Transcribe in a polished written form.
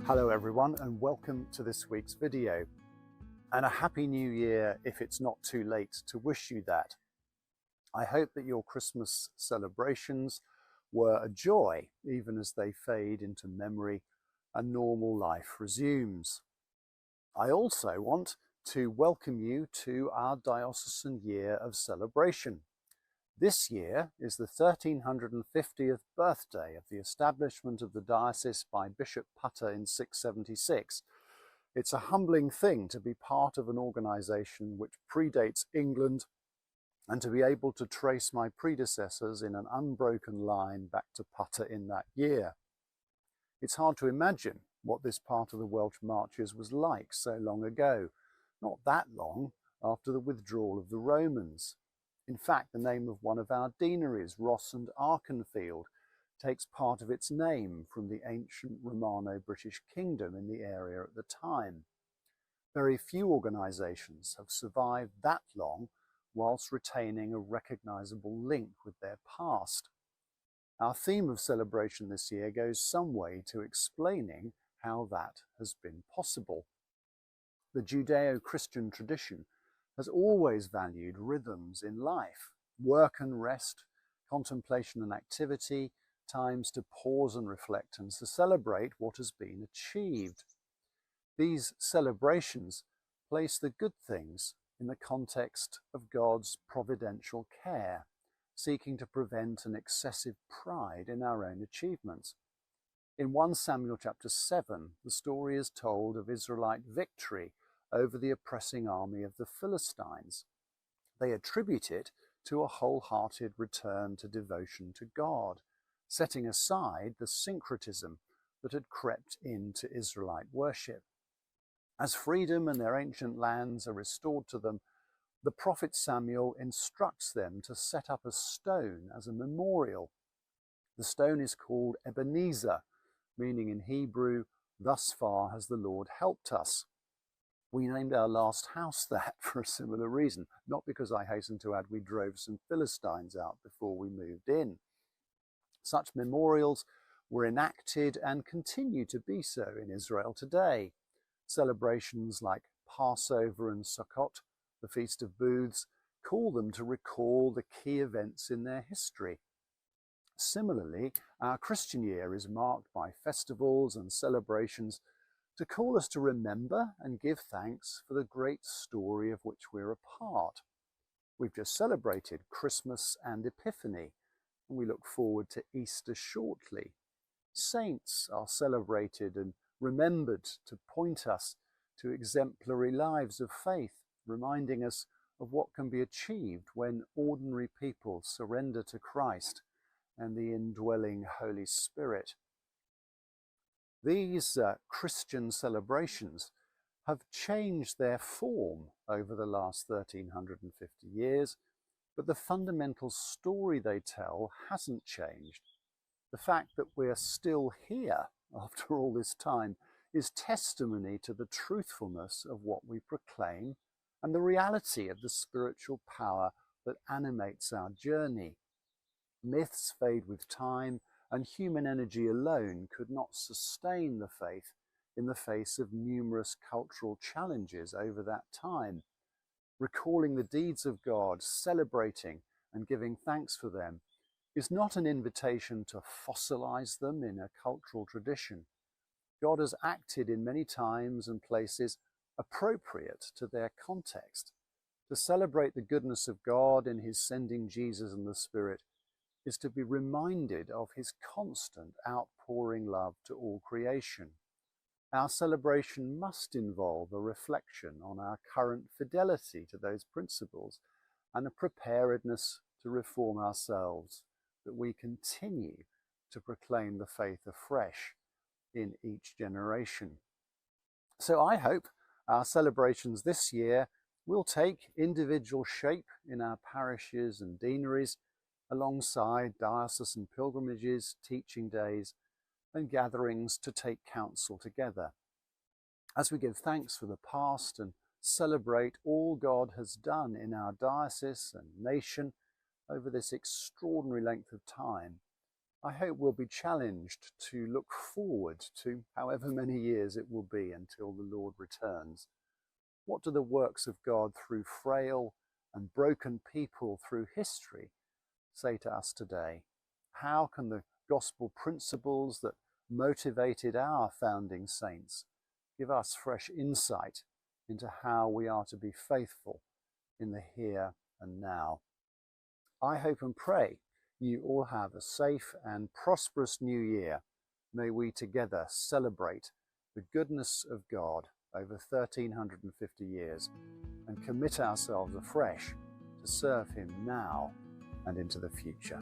Hello everyone, and welcome to this week's video, and a happy new year if it's not too late to wish you that. I hope that your Christmas celebrations were a joy even as they fade into memory and normal life resumes. I also want to welcome you to our diocesan year of celebration. This year is the 1350th birthday of the establishment of the diocese by Bishop Putter in 676. It's a humbling thing to be part of an organisation which predates England and to be able to trace my predecessors in an unbroken line back to Putter in that year. It's hard to imagine what this part of the Welsh Marches was like so long ago, not that long after the withdrawal of the Romans. In fact, the name of one of our deaneries, Ross and Arkenfield, takes part of its name from the ancient Romano-British kingdom in the area at the time. Very few organisations have survived that long whilst retaining a recognisable link with their past. Our theme of celebration this year goes some way to explaining how that has been possible. The Judeo-Christian tradition has always valued rhythms in life, work and rest, contemplation and activity, times to pause and reflect and to celebrate what has been achieved. These celebrations place the good things in the context of God's providential care, seeking to prevent an excessive pride in our own achievements. In 1 Samuel chapter 7, the story is told of Israelite victory over the oppressing army of the Philistines. They attribute it to a wholehearted return to devotion to God, setting aside the syncretism that had crept into Israelite worship. As freedom and their ancient lands are restored to them, the prophet Samuel instructs them to set up a stone as a memorial. The stone is called Ebenezer, meaning in Hebrew, "Thus far has the Lord helped us." We named our last house that for a similar reason, not because I hasten to add we drove some Philistines out before we moved in. Such memorials were enacted and continue to be so in Israel today. Celebrations like Passover and Sukkot, the Feast of Booths, call them to recall the key events in their history. Similarly, our Christian year is marked by festivals and celebrations to call us to remember and give thanks for the great story of which we're a part. We've just celebrated Christmas and Epiphany, and we look forward to Easter shortly. Saints are celebrated and remembered to point us to exemplary lives of faith, reminding us of what can be achieved when ordinary people surrender to Christ and the indwelling Holy Spirit. These Christian celebrations have changed their form over the last 1350 years, but the fundamental story they tell hasn't changed. The fact that we're still here after all this time is testimony to the truthfulness of what we proclaim and the reality of the spiritual power that animates our journey. Myths fade with time, and human energy alone could not sustain the faith in the face of numerous cultural challenges over that time. Recalling the deeds of God, celebrating and giving thanks for them, is not an invitation to fossilize them in a cultural tradition. God has acted in many times and places appropriate to their context. To celebrate the goodness of God in his sending Jesus and the Spirit is to be reminded of his constant outpouring love to all creation. Our celebration must involve a reflection on our current fidelity to those principles and a preparedness to reform ourselves, that we continue to proclaim the faith afresh in each generation. So I hope our celebrations this year will take individual shape in our parishes and deaneries, alongside diocesan pilgrimages, teaching days, and gatherings to take counsel together. As we give thanks for the past and celebrate all God has done in our diocese and nation over this extraordinary length of time, I hope we'll be challenged to look forward to however many years it will be until the Lord returns. What do the works of God through frail and broken people through history say to us today? How can the gospel principles that motivated our founding saints give us fresh insight into how we are to be faithful in the here and now? I hope and pray you all have a safe and prosperous new year. May we together celebrate the goodness of God over 1350 years and commit ourselves afresh to serve him now and into the future.